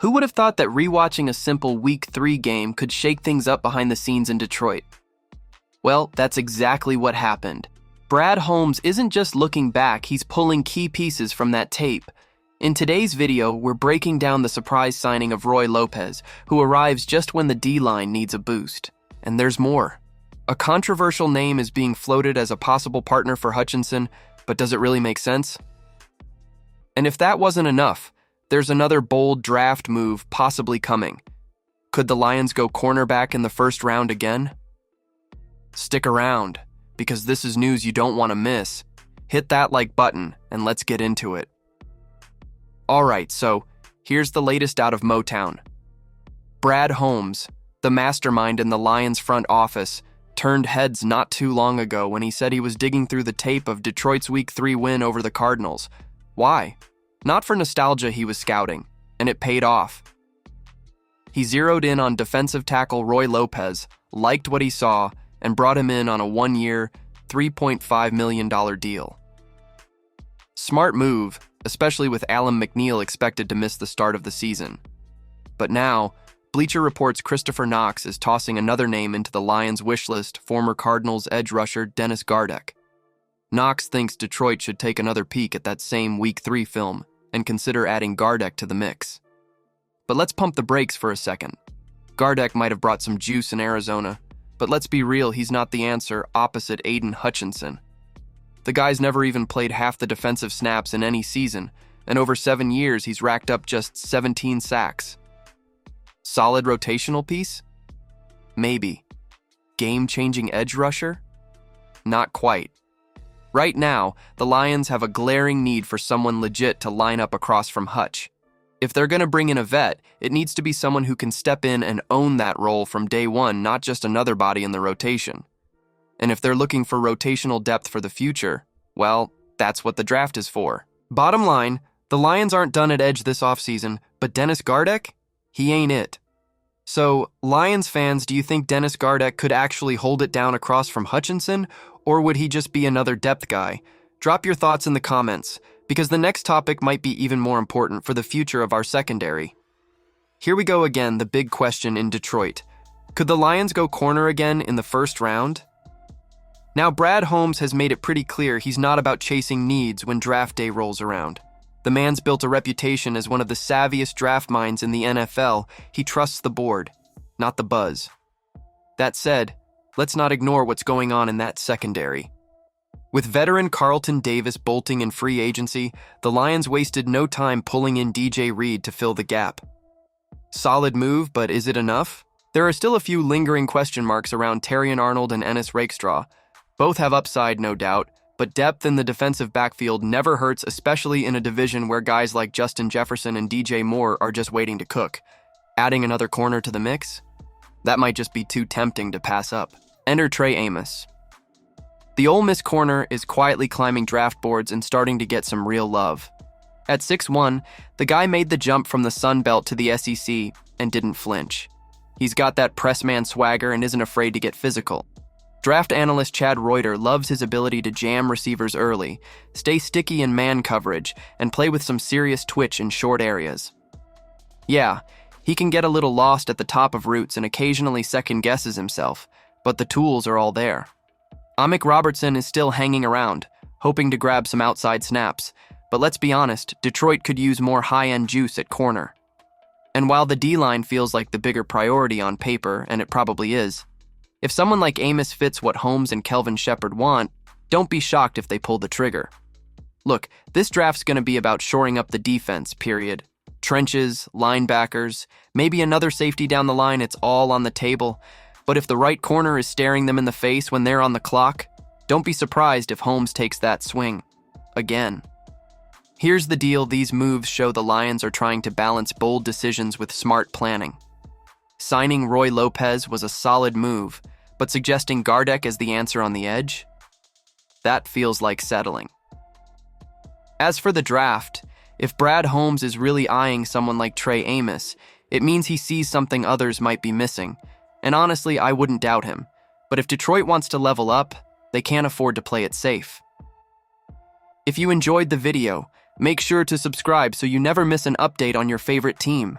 Who would have thought that rewatching a simple Week 3 game could shake things up behind the scenes in Detroit? Well, that's exactly what happened. Brad Holmes isn't just looking back, he's pulling key pieces from that tape. In today's video, we're breaking down the surprise signing of Roy Lopez, who arrives just when the D-line needs a boost. And there's more. A controversial name is being floated as a possible partner for Hutchinson, but does it really make sense? And if that wasn't enough, there's another bold draft move possibly coming. Could the Lions go cornerback in the first round again? Stick around, because this is news you don't want to miss. Hit that like button, and let's get into it. Alright, so here's the latest out of Motown. Brad Holmes, the mastermind in the Lions front office, turned heads not too long ago when he said he was digging through the tape of Detroit's Week 3 win over the Cardinals. Why? Not for nostalgia he was scouting, and it paid off. He zeroed in on defensive tackle Roy Lopez, liked what he saw, and brought him in on a one-year, $3.5 million deal. Smart move, especially with Alan McNeil expected to miss the start of the season. But now, Bleacher Report's Christopher Knox is tossing another name into the Lions' wish list, former Cardinals edge rusher Dennis Gardeck. Knox thinks Detroit should take another peek at that same Week 3 film and consider adding Gardeck to the mix. But let's pump the brakes for a second. Gardeck might have brought some juice in Arizona, but let's be real, he's not the answer opposite Aiden Hutchinson. The guy's never even played half the defensive snaps in any season, and over 7 years he's racked up just 17 sacks. Solid rotational piece? Maybe. Game-changing edge rusher? Not quite. Right now, the Lions have a glaring need for someone legit to line up across from Hutch. If they're going to bring in a vet, it needs to be someone who can step in and own that role from day one, not just another body in the rotation. And if they're looking for rotational depth for the future, well, that's what the draft is for. Bottom line, the Lions aren't done at edge this offseason, but Dennis Gardeck? He ain't it. So, Lions fans, do you think Dennis Gardeck could actually hold it down across from Hutchinson, or would he just be another depth guy? Drop your thoughts in the comments, because the next topic might be even more important for the future of our secondary. Here we go again, the big question in Detroit. Could the Lions go corner again in the first round? Now, Brad Holmes has made it pretty clear he's not about chasing needs when draft day rolls around. The man's built a reputation as one of the savviest draft minds in the NFL. He trusts the board, not the buzz. That said, let's not ignore what's going on in that secondary. With veteran Carlton Davis bolting in free agency, the Lions wasted no time pulling in DJ Reed to fill the gap. Solid move, but is it enough? There are still a few lingering question marks around Terrion Arnold and Ennis Rakestraw. Both have upside, no doubt, but depth in the defensive backfield never hurts, especially in a division where guys like Justin Jefferson and DJ Moore are just waiting to cook. Adding another corner to the mix? That might just be too tempting to pass up. Enter Trey Amos. The Ole Miss corner is quietly climbing draft boards and starting to get some real love. At 6'1", the guy made the jump from the Sun Belt to the SEC and didn't flinch. He's got that press man swagger and isn't afraid to get physical. Draft analyst Chad Reuter loves his ability to jam receivers early, stay sticky in man coverage, and play with some serious twitch in short areas. Yeah, he can get a little lost at the top of routes and occasionally second guesses himself, but the tools are all there. Amik Robertson is still hanging around, hoping to grab some outside snaps, but let's be honest, Detroit could use more high-end juice at corner. And while the D-line feels like the bigger priority on paper, and it probably is, if someone like Amos fits what Holmes and Kelvin Shepherd want, don't be shocked if they pull the trigger. Look, this draft's going to be about shoring up the defense, period. Trenches, linebackers, maybe another safety down the line, it's all on the table. But if the right corner is staring them in the face when they're on the clock, don't be surprised if Holmes takes that swing. Again. Here's the deal, these moves show the Lions are trying to balance bold decisions with smart planning. Signing Roy Lopez was a solid move, but suggesting Gardeck as the answer on the edge? That feels like settling. As for the draft, if Brad Holmes is really eyeing someone like Trey Amos, it means he sees something others might be missing. And honestly, I wouldn't doubt him. But if Detroit wants to level up, they can't afford to play it safe. If you enjoyed the video, make sure to subscribe so you never miss an update on your favorite team.